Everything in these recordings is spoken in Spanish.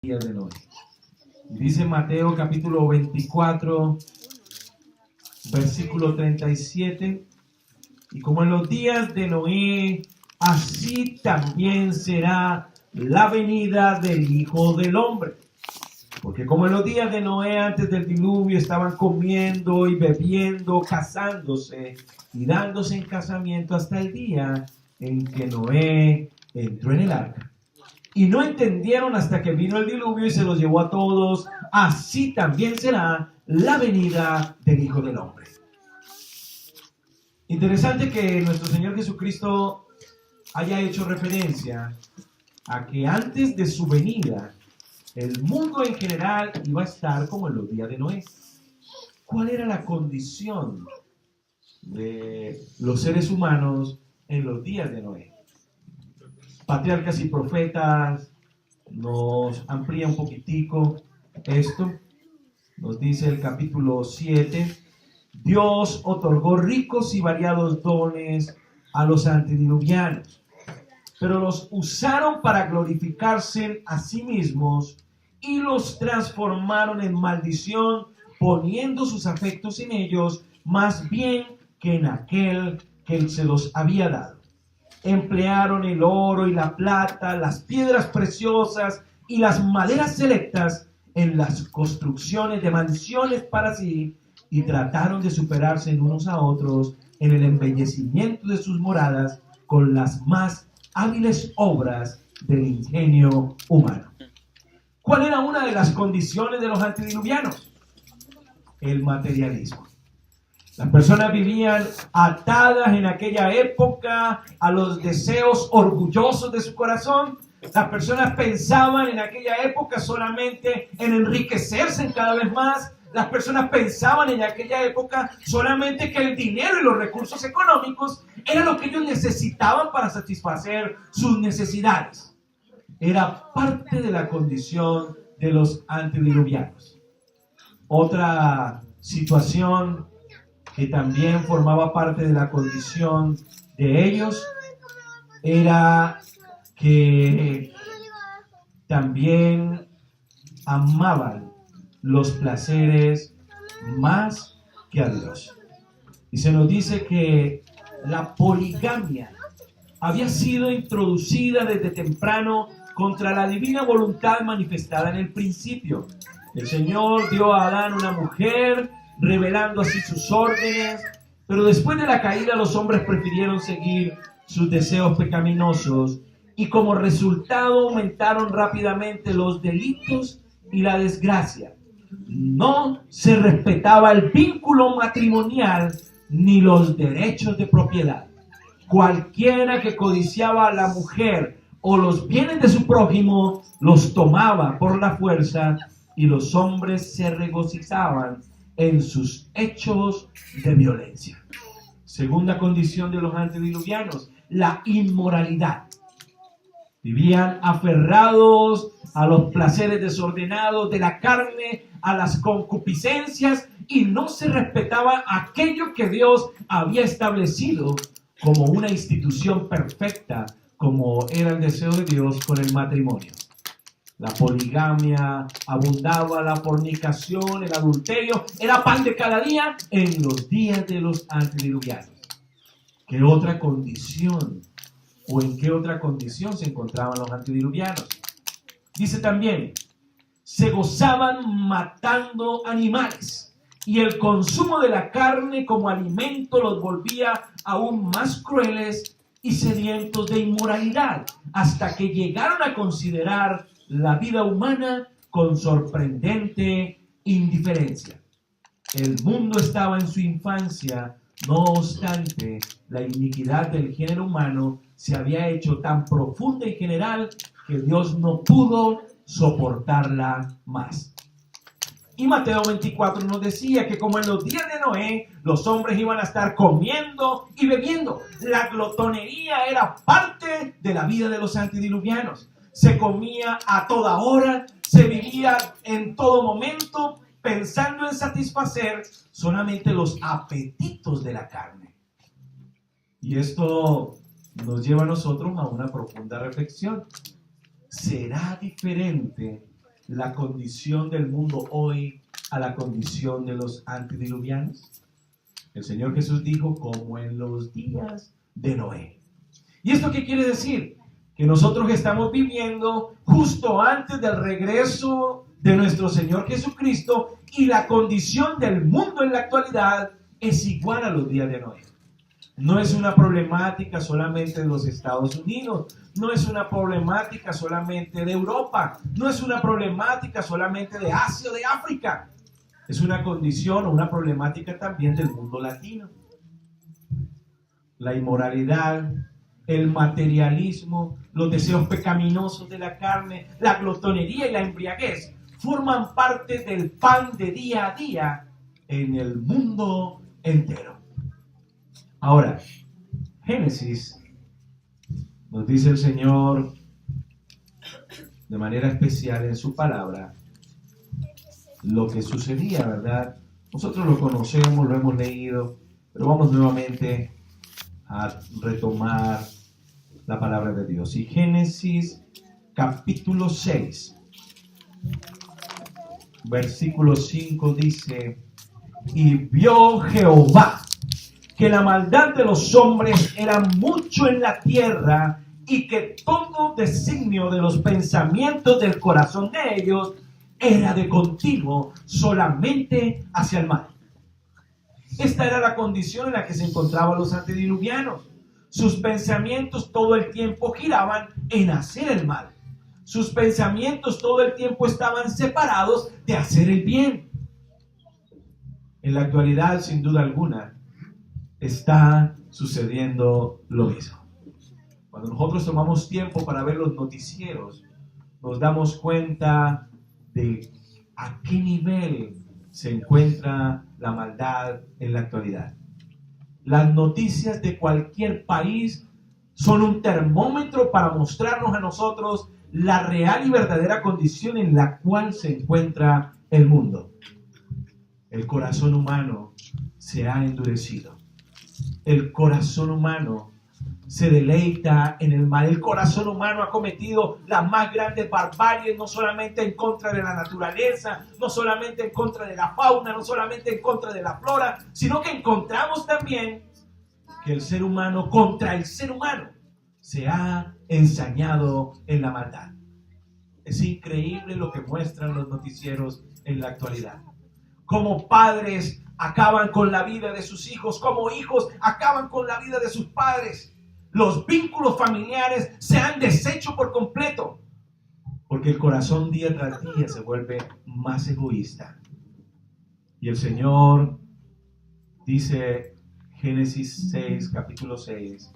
día de Noé. Dice Mateo capítulo 24, versículo 37, y como en los días de Noé, así también será la venida del Hijo del Hombre. Porque como en los días de Noé antes del diluvio estaban comiendo y bebiendo, casándose y dándose en casamiento hasta el día en que Noé entró en el arca. Y no entendieron hasta que vino el diluvio y se los llevó a todos. Así también será la venida del Hijo del Hombre. Interesante que nuestro Señor Jesucristo haya hecho referencia a que antes de su venida, el mundo en general iba a estar como en los días de Noé. ¿Cuál era la condición de los seres humanos en los días de Noé? Patriarcas y Profetas nos amplía un poquitico esto. Nos dice el capítulo 7, Dios otorgó ricos y variados dones a los antediluvianos, pero los usaron para glorificarse a sí mismos y los transformaron en maldición, poniendo sus afectos en ellos más bien que en aquel que se los había dado. Emplearon el oro y la plata, las piedras preciosas y las maderas selectas en las construcciones de mansiones para sí, y trataron de superarse en unos a otros en el embellecimiento de sus moradas con las más hábiles obras del ingenio humano. ¿Cuál era una de las condiciones de los antediluvianos? El materialismo. Las personas vivían atadas en aquella época a los deseos orgullosos de su corazón. Las personas pensaban en aquella época solamente en enriquecerse cada vez más. Las personas pensaban en aquella época solamente que el dinero y los recursos económicos era lo que ellos necesitaban para satisfacer sus necesidades. Era parte de la condición de los antediluvianos. Otra situación que también formaba parte de la condición de ellos era que también amaban los placeres más que a Dios. Y se nos dice que la poligamia había sido introducida desde temprano contra la divina voluntad manifestada en el principio. El Señor dio a Adán una mujer, revelando así sus órdenes, pero después de la caída los hombres prefirieron seguir sus deseos pecaminosos y como resultado aumentaron rápidamente los delitos y la desgracia. No se respetaba el vínculo matrimonial ni los derechos de propiedad. Cualquiera que codiciaba a la mujer o los bienes de su prójimo los tomaba por la fuerza, y los hombres se regocijaban en sus hechos de violencia. Segunda condición de los antediluvianos, la inmoralidad. Vivían aferrados a los placeres desordenados de la carne, a las concupiscencias, y no se respetaba aquello que Dios había establecido como una institución perfecta, como era el deseo de Dios con el matrimonio. La poligamia abundaba, la fornicación, el adulterio, era pan de cada día en los días de los antediluvianos. ¿Qué otra condición o en qué otra condición se encontraban los antediluvianos? Dice también, se gozaban matando animales, y el consumo de la carne como alimento los volvía aún más crueles y sedientos de inmoralidad, hasta que llegaron a considerar la vida humana con sorprendente indiferencia. El mundo estaba en su infancia, no obstante, la iniquidad del género humano se había hecho tan profunda y general que Dios no pudo soportarla más. Y Mateo 24 nos decía que como en los días de Noé, los hombres iban a estar comiendo y bebiendo. La glotonería era parte de la vida de los antediluvianos. Se comía a toda hora, se vivía en todo momento, pensando en satisfacer solamente los apetitos de la carne. Y esto nos lleva a nosotros a una profunda reflexión. ¿Será diferente la condición del mundo hoy a la condición de los antediluvianos? El Señor Jesús dijo, como en los días de Noé. ¿Y esto qué quiere decir? Que nosotros estamos viviendo justo antes del regreso de nuestro Señor Jesucristo, y la condición del mundo en la actualidad es igual a los días de Noé. No es una problemática solamente de los Estados Unidos, no es una problemática solamente de Europa, no es una problemática solamente de Asia o de África. Es una condición o una problemática también del mundo latino. La inmoralidad, el materialismo, los deseos pecaminosos de la carne, la glotonería y la embriaguez forman parte del pan de día a día en el mundo entero. Ahora, Génesis nos dice el Señor de manera especial en su palabra lo que sucedía, ¿verdad? Nosotros lo conocemos, lo hemos leído, pero vamos nuevamente a retomar la palabra de Dios. Y Génesis capítulo 6, versículo 5 dice: y vio Jehová que la maldad de los hombres era mucho en la tierra, y que todo designio de los pensamientos del corazón de ellos era de continuo solamente hacia el mal. Esta era la condición en la que se encontraban los antediluvianos. Sus pensamientos todo el tiempo giraban en hacer el mal. Sus pensamientos todo el tiempo estaban separados de hacer el bien. En la actualidad, sin duda alguna, está sucediendo lo mismo. Cuando nosotros tomamos tiempo para ver los noticieros, nos damos cuenta de a qué nivel se encuentra la maldad en la actualidad. Las noticias de cualquier país son un termómetro para mostrarnos a nosotros la real y verdadera condición en la cual se encuentra el mundo. El corazón humano se ha endurecido. El corazón humano se deleita en el mal. El corazón humano ha cometido las más grandes barbaries, no solamente en contra de la naturaleza, no solamente en contra de la fauna, no solamente en contra de la flora, sino que encontramos también que el ser humano contra el ser humano se ha ensañado en la maldad. Es increíble lo que muestran los noticieros en la actualidad. Como padres acaban con la vida de sus hijos, como hijos acaban con la vida de sus padres. Los vínculos familiares se han deshecho por completo, porque el corazón día tras día se vuelve más egoísta. Y el Señor dice, Génesis 6, capítulo 6,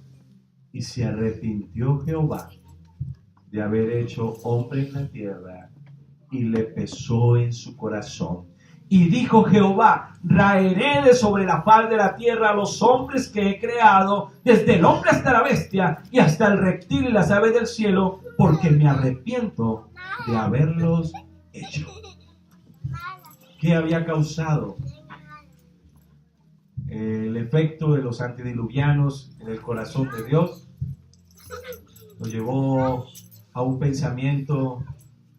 y se arrepintió Jehová de haber hecho hombre en la tierra, y le pesó en su corazón. Y dijo Jehová, raeré de sobre la faz de la tierra a los hombres que he creado, desde el hombre hasta la bestia, y hasta el reptil y las aves del cielo, porque me arrepiento de haberlos hecho. ¿Qué había causado el efecto de los antediluvianos en el corazón de Dios? Lo llevó a un pensamiento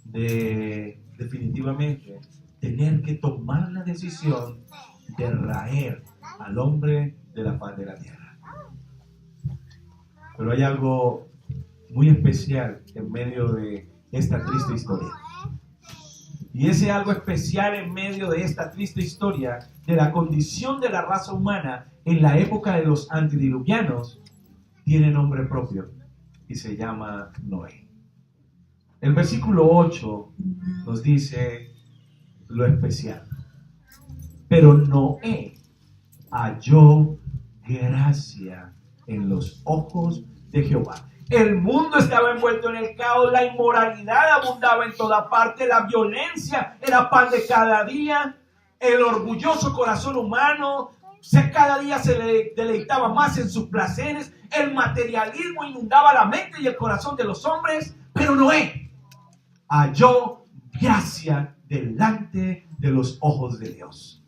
de definitivamente tener que tomar la decisión de raer al hombre de la faz de la tierra. Pero hay algo muy especial en medio de esta triste historia. Y ese algo especial en medio de esta triste historia de la condición de la raza humana en la época de los antediluvianos tiene nombre propio y se llama Noé. El versículo 8 nos dice lo especial. Pero Noé halló gracia en los ojos de Jehová. El mundo estaba envuelto en el caos, la inmoralidad abundaba en toda parte, la violencia era pan de cada día, el orgulloso corazón humano cada día se le deleitaba más en sus placeres, el materialismo inundaba la mente y el corazón de los hombres, pero Noé halló gracia delante de los ojos de Dios.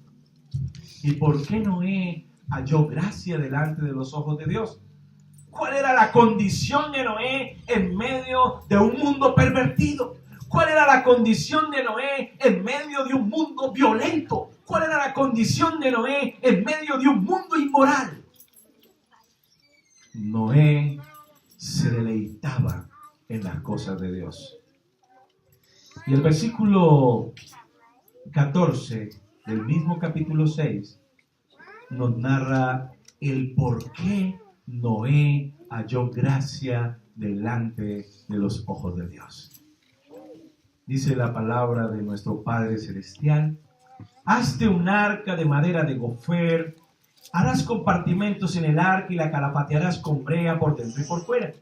¿Y por qué Noé halló gracia delante de los ojos de Dios? ¿Cuál era la condición de Noé en medio de un mundo pervertido? ¿Cuál era la condición de Noé en medio de un mundo violento? ¿Cuál era la condición de Noé en medio de un mundo inmoral? Noé se deleitaba en las cosas de Dios. Y el versículo 14 del mismo capítulo 6 nos narra el por qué Noé halló gracia delante de los ojos de Dios. Dice la palabra de nuestro Padre Celestial: hazte un arca de madera de gofer, harás compartimentos en el arca y la calafatearás con brea por dentro y por fuera.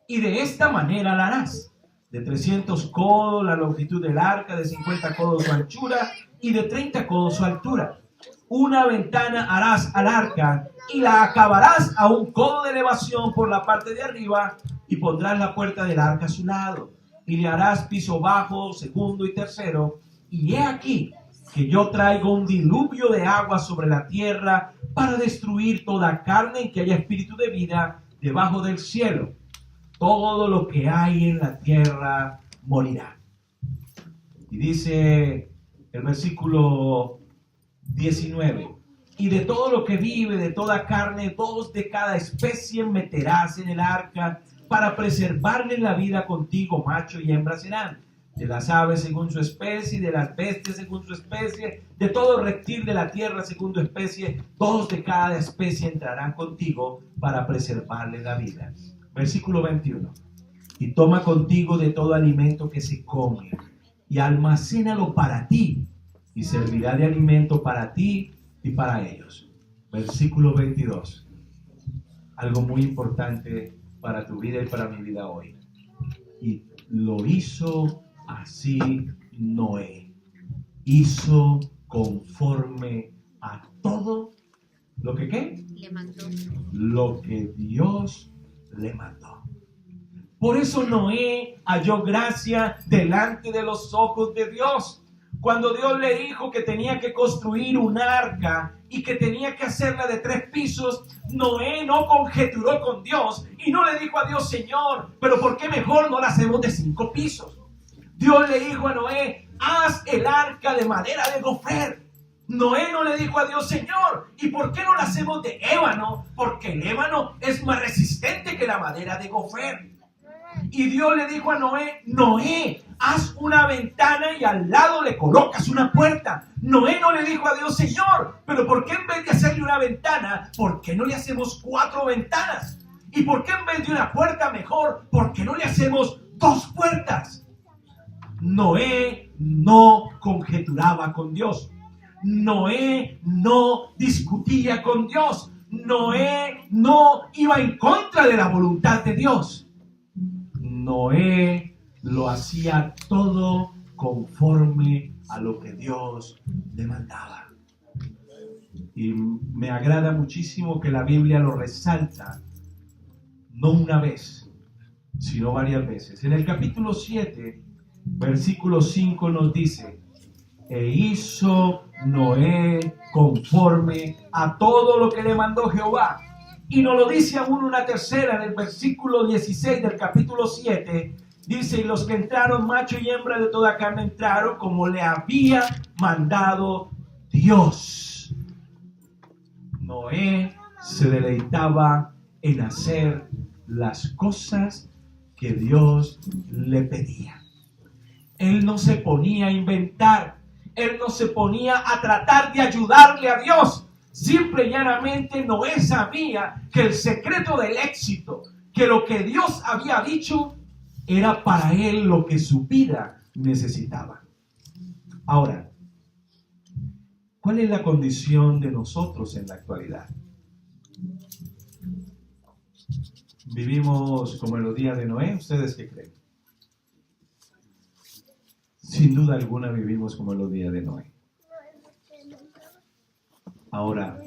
Y de esta manera la harás: de 300 codos la longitud del arca, de 50 codos su anchura y de 30 codos su altura. Una ventana harás al arca y la acabarás a un codo de elevación por la parte de arriba, y pondrás la puerta del arca a su lado, y le harás piso bajo, segundo y tercero. Y he aquí que yo traigo un diluvio de agua sobre la tierra para destruir toda carne en que haya espíritu de vida debajo del cielo. Todo lo que hay en la tierra morirá. Y dice el versículo 19: y de todo lo que vive, de toda carne, 2 de cada especie meterás en el arca para preservarle la vida contigo, macho y hembra serán. De las aves según su especie, de las bestias según su especie, de todo reptil de la tierra según su especie, 2 de cada especie entrarán contigo para preservarle la vida. Versículo 21. Y toma contigo de todo alimento que se come, y almacénalo para ti, y servirá de alimento para ti y para ellos. Versículo 22. Algo muy importante para tu vida y para mi vida hoy. Y lo hizo así Noé. Hizo conforme a todo lo que ¿qué? Le mandó. Lo que Dios le mandó. Por eso Noé halló gracia delante de los ojos de Dios. Cuando Dios le dijo que tenía que construir un arca y que tenía que hacerla de 3 pisos, Noé no conjeturó con Dios y no le dijo a Dios: Señor, pero ¿por qué mejor no la hacemos de 5 pisos? Dios le dijo a Noé: haz el arca de madera de gofer. Noé no le dijo a Dios: Señor, ¿y por qué no la hacemos de ébano? Porque el ébano es más resistente que la madera de gofer. Y Dios le dijo a Noé: Noé, haz una ventana y al lado le colocas una puerta. Noé no le dijo a Dios: Señor, pero ¿por qué en vez de hacerle una ventana, por qué no le hacemos 4 ventanas? ¿Y por qué en vez de una puerta mejor, por qué no le hacemos 2 puertas? Noé no conjeturaba con Dios. Noé no discutía con Dios. Noé no iba en contra de la voluntad de Dios. Noé lo hacía todo conforme a lo que Dios demandaba. Y me agrada muchísimo que la Biblia lo resalta, no una vez, sino varias veces. En el capítulo 7, versículo 5 nos dice: e hizo Noé conforme a todo lo que le mandó Jehová. Y nos lo dice aún una tercera en el versículo 16 del capítulo 7. Dice: y los que entraron, macho y hembra de toda carne, entraron como le había mandado Dios. Noé se deleitaba en hacer las cosas que Dios le pedía. Él no se ponía a inventar. Él no se ponía a tratar de ayudarle a Dios. Simple y llanamente Noé sabía que el secreto del éxito, que lo que Dios había dicho, era para él lo que su vida necesitaba. Ahora, ¿cuál es la condición de nosotros en la actualidad? ¿Vivimos como en los días de Noé? ¿Ustedes qué creen? Sin duda alguna vivimos como en los días de Noé. Ahora,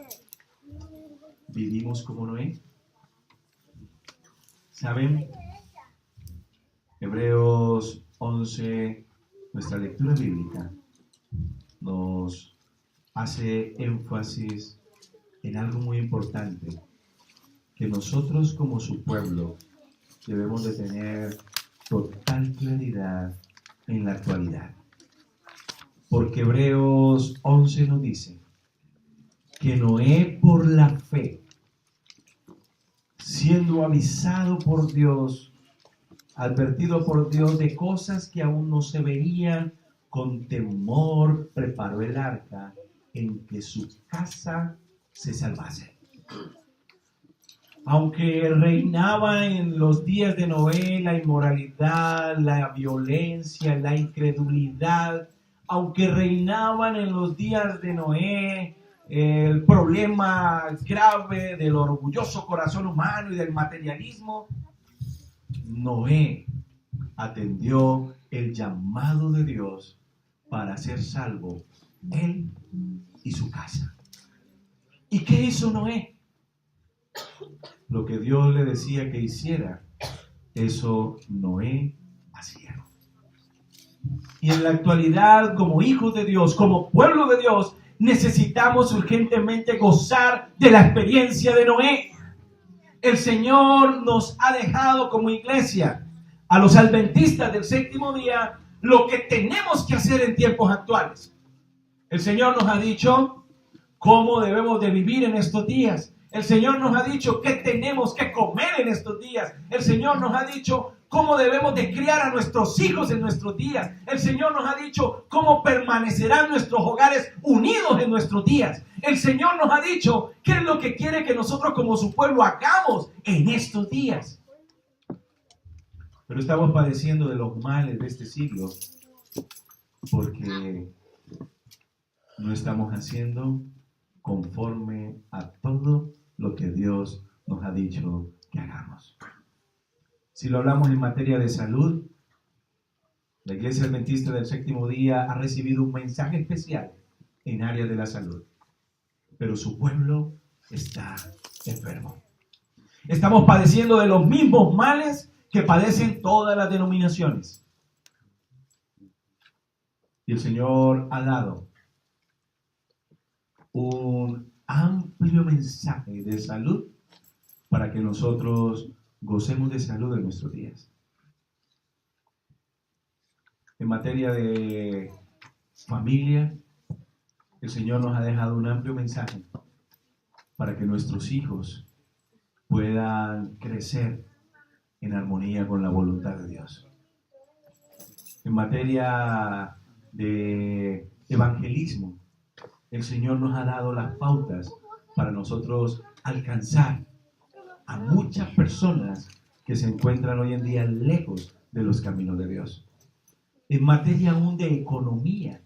¿vivimos como Noé? ¿Saben? Hebreos 11, nuestra lectura bíblica, nos hace énfasis en algo muy importante, que nosotros como su pueblo debemos de tener total claridad en la actualidad. Porque Hebreos 11 nos dice que Noé, por la fe, siendo avisado por Dios, advertido por Dios de cosas que aún no se veían, con temor preparó el arca en que su casa se salvase. Aunque reinaba en los días de Noé la inmoralidad, la violencia, la incredulidad, aunque reinaban en los días de Noé el problema grave del orgulloso corazón humano y del materialismo, Noé atendió el llamado de Dios para ser salvo él y su casa. ¿Y qué hizo Noé? Lo que Dios le decía que hiciera, eso Noé hacía. Y en la actualidad, como hijos de Dios, como pueblo de Dios, necesitamos urgentemente gozar de la experiencia de Noé. El Señor nos ha dejado como iglesia, a los adventistas del séptimo día, lo que tenemos que hacer en tiempos actuales. El Señor nos ha dicho cómo debemos de vivir en estos días. El Señor nos ha dicho qué tenemos que comer en estos días. El Señor nos ha dicho cómo debemos de criar a nuestros hijos en nuestros días. El Señor nos ha dicho cómo permanecerán nuestros hogares unidos en nuestros días. El Señor nos ha dicho qué es lo que quiere que nosotros como su pueblo hagamos en estos días. Pero estamos padeciendo de los males de este siglo porque no estamos haciendo conforme a todo lo que Dios nos ha dicho que hagamos. Si lo hablamos en materia de salud, la Iglesia Adventista del Séptimo Día ha recibido un mensaje especial en área de la salud, pero su pueblo está enfermo. Estamos padeciendo de los mismos males que padecen todas las denominaciones. Y el Señor ha dado un amplio mensaje de salud para que nosotros gocemos de salud en nuestros días. En materia de familia, el Señor nos ha dejado un amplio mensaje para que nuestros hijos puedan crecer en armonía con la voluntad de Dios. En materia de evangelismo, el Señor nos ha dado las pautas para nosotros alcanzar a muchas personas que se encuentran hoy en día lejos de los caminos de Dios. En materia aún de economía,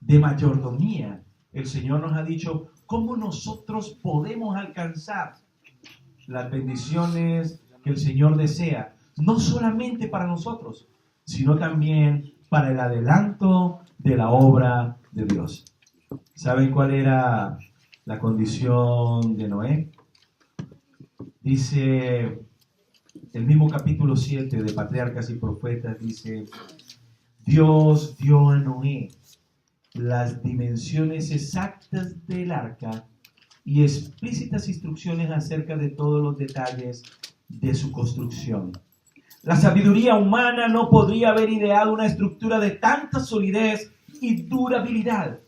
de mayordomía, el Señor nos ha dicho cómo nosotros podemos alcanzar las bendiciones que el Señor desea, no solamente para nosotros, sino también para el adelanto de la obra de Dios. ¿Saben cuál era la condición de Noé? Dice el mismo capítulo 7 de Patriarcas y Profetas, dice: Dios dio a Noé las dimensiones exactas del arca y explícitas instrucciones acerca de todos los detalles de su construcción. La sabiduría humana no podría haber ideado una estructura de tanta solidez y durabilidad.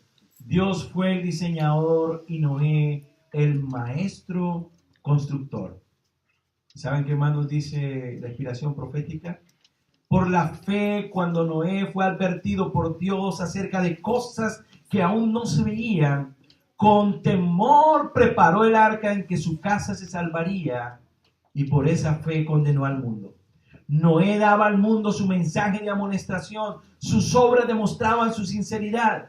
Dios fue el diseñador y Noé el maestro constructor. ¿Saben qué más nos dice la inspiración profética? Por la fe, cuando Noé fue advertido por Dios acerca de cosas que aún no se veían, con temor preparó el arca en que su casa se salvaría, y por esa fe condenó al mundo. Noé daba al mundo su mensaje de amonestación, sus obras demostraban su sinceridad.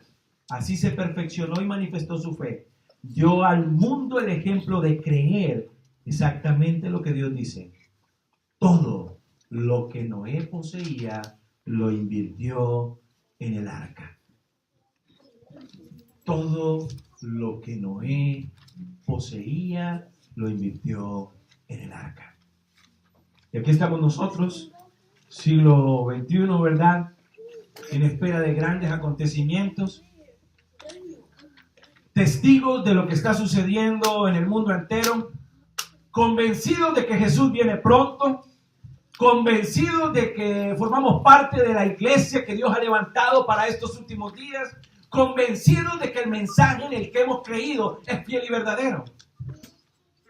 Así se perfeccionó y manifestó su fe. Dio al mundo el ejemplo de creer exactamente lo que Dios dice. Todo lo que Noé poseía lo invirtió en el arca. Todo lo que Noé poseía lo invirtió en el arca. Y aquí estamos nosotros, siglo XXI, ¿verdad? En espera de grandes acontecimientos, testigos de lo que está sucediendo en el mundo entero, convencidos de que Jesús viene pronto, convencidos de que formamos parte de la iglesia que Dios ha levantado para estos últimos días, convencidos de que el mensaje en el que hemos creído es fiel y verdadero,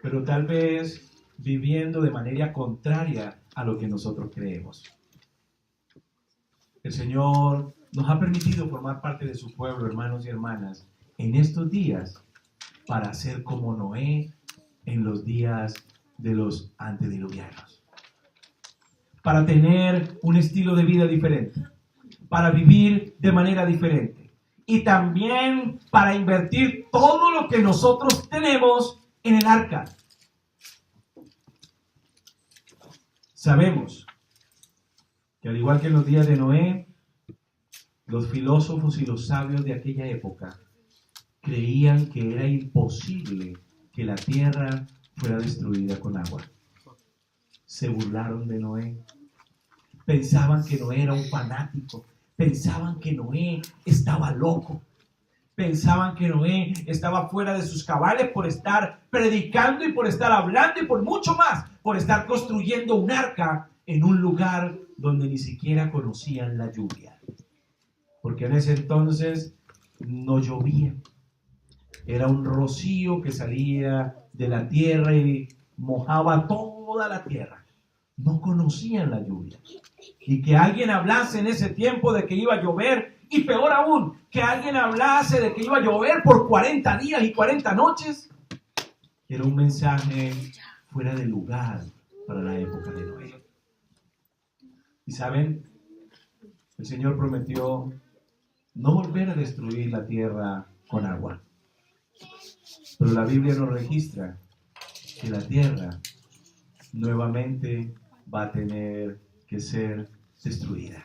pero tal vez viviendo de manera contraria a lo que nosotros creemos. El Señor nos ha permitido formar parte de su pueblo, hermanos y hermanas, en estos días para ser como Noé en los días de los antediluvianos. Para tener un estilo de vida diferente, para vivir de manera diferente y también para invertir todo lo que nosotros tenemos en el arca. Sabemos que al igual que en los días de Noé, los filósofos y los sabios de aquella época creían que era imposible que la tierra fuera destruida con agua. Se burlaron de Noé. Pensaban que Noé era un fanático. Pensaban que Noé estaba loco. Pensaban que Noé estaba fuera de sus cabales por estar predicando y por estar hablando y por mucho más, por estar construyendo un arca en un lugar donde ni siquiera conocían la lluvia. Porque en ese entonces no llovía. Era un rocío que salía de la tierra y mojaba toda la tierra. No conocían la lluvia. Y que alguien hablase en ese tiempo de que iba a llover, y peor aún, que alguien hablase de que iba a llover por 40 días y 40 noches, era un mensaje fuera de lugar para la época de Noé. Y saben, el Señor prometió no volver a destruir la tierra con agua. Pero la Biblia nos registra que la tierra nuevamente va a tener que ser destruida.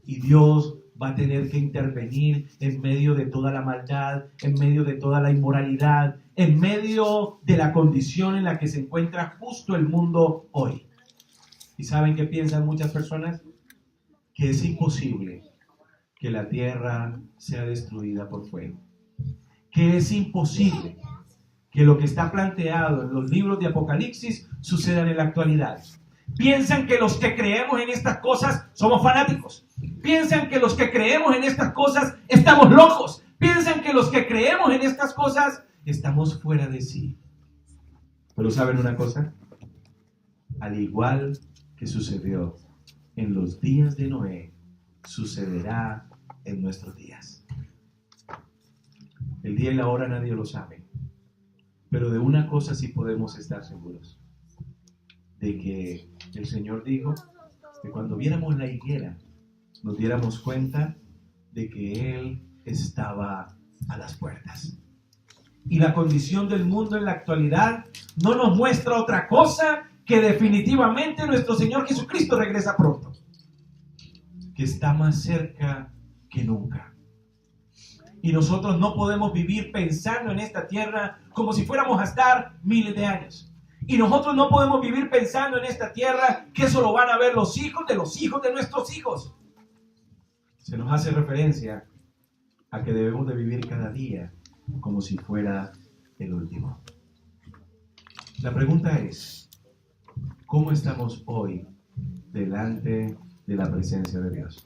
Y Dios va a tener que intervenir en medio de toda la maldad, en medio de toda la inmoralidad, en medio de la condición en la que se encuentra justo el mundo hoy. ¿Y saben qué piensan muchas personas? Que es imposible que la tierra sea destruida por fuego. Que es imposible que lo que está planteado en los libros de Apocalipsis suceda en la actualidad. Piensan que los que creemos en estas cosas somos fanáticos. Piensan que los que creemos en estas cosas estamos locos. Piensan que los que creemos en estas cosas estamos fuera de sí. Pero ¿saben una cosa? Al igual que sucedió en los días de Noé, sucederá en nuestros días. El día y la hora nadie lo sabe. Pero de una cosa sí podemos estar seguros. De que el Señor dijo que cuando viéramos la higuera, nos diéramos cuenta de que Él estaba a las puertas. Y la condición del mundo en la actualidad no nos muestra otra cosa que definitivamente nuestro Señor Jesucristo regresa pronto. Que está más cerca que nunca. Y nosotros no podemos vivir pensando en esta tierra como si fuéramos a estar miles de años. Y nosotros no podemos vivir pensando en esta tierra que eso lo van a ver los hijos de nuestros hijos. Se nos hace referencia a que debemos de vivir cada día como si fuera el último. La pregunta es, ¿cómo estamos hoy delante de la presencia de Dios?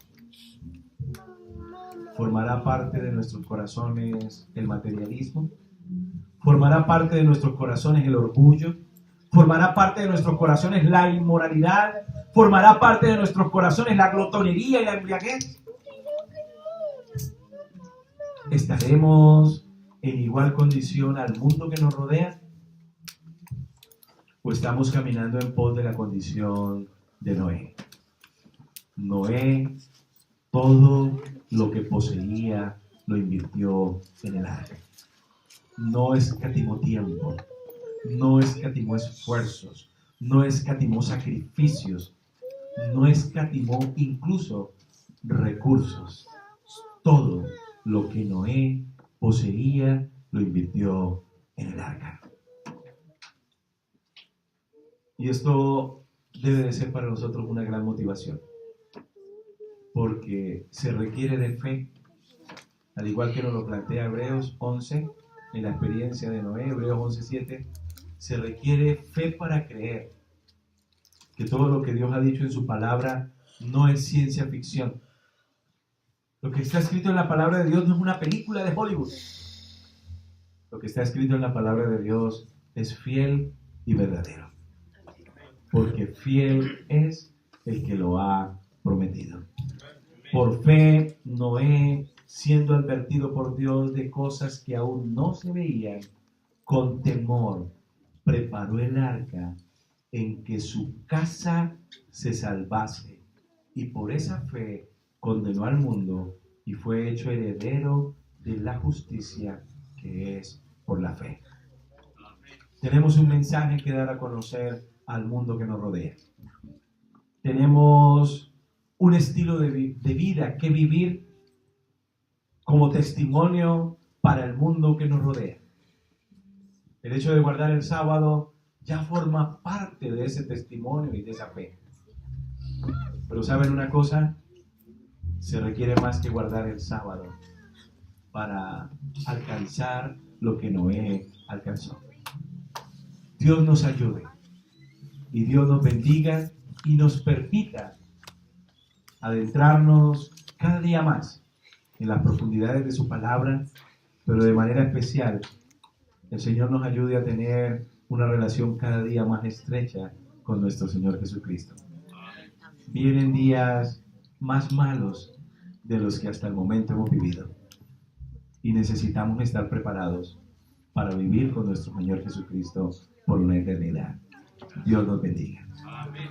¿Formará parte de nuestros corazones el materialismo? ¿Formará parte de nuestros corazones el orgullo? ¿Formará parte de nuestros corazones la inmoralidad? ¿Formará parte de nuestros corazones la glotonería y la embriaguez? ¿Estaremos en igual condición al mundo que nos rodea? ¿O estamos caminando en pos de la condición de Noé? Noé, todo lo que poseía lo invirtió en el arca. No escatimó tiempo, no escatimó esfuerzos, no escatimó sacrificios, no escatimó incluso recursos. Todo lo que Noé poseía lo invirtió en el arca. Y esto debe de ser para nosotros una gran motivación, porque se requiere de fe, al igual que nos lo plantea Hebreos 11, en la experiencia de Noé, Hebreos 11:7, se requiere fe para creer que todo lo que Dios ha dicho en su palabra no es ciencia ficción. Lo que está escrito en la palabra de Dios no es una película de Hollywood. Lo que está escrito en la palabra de Dios es fiel y verdadero. Porque fiel es el que lo ha prometido. Por fe, Noé, siendo advertido por Dios de cosas que aún no se veían, con temor preparó el arca en que su casa se salvase, y por esa fe condenó al mundo y fue hecho heredero de la justicia que es por la fe. Tenemos un mensaje que dar a conocer al mundo que nos rodea. Tenemos un estilo de vida que vivir como testimonio para el mundo que nos rodea. El hecho de guardar el sábado ya forma parte de ese testimonio y de esa fe. Pero ¿saben una cosa? Se requiere más que guardar el sábado para alcanzar lo que Noé alcanzó. Dios nos ayude y Dios nos bendiga y nos permita adentrarnos cada día más en las profundidades de su palabra, pero de manera especial el Señor nos ayude a tener una relación cada día más estrecha con nuestro Señor Jesucristo. Vienen días más malos de los que hasta el momento hemos vivido y necesitamos estar preparados para vivir con nuestro Señor Jesucristo por una eternidad. Dios nos bendiga. Amén.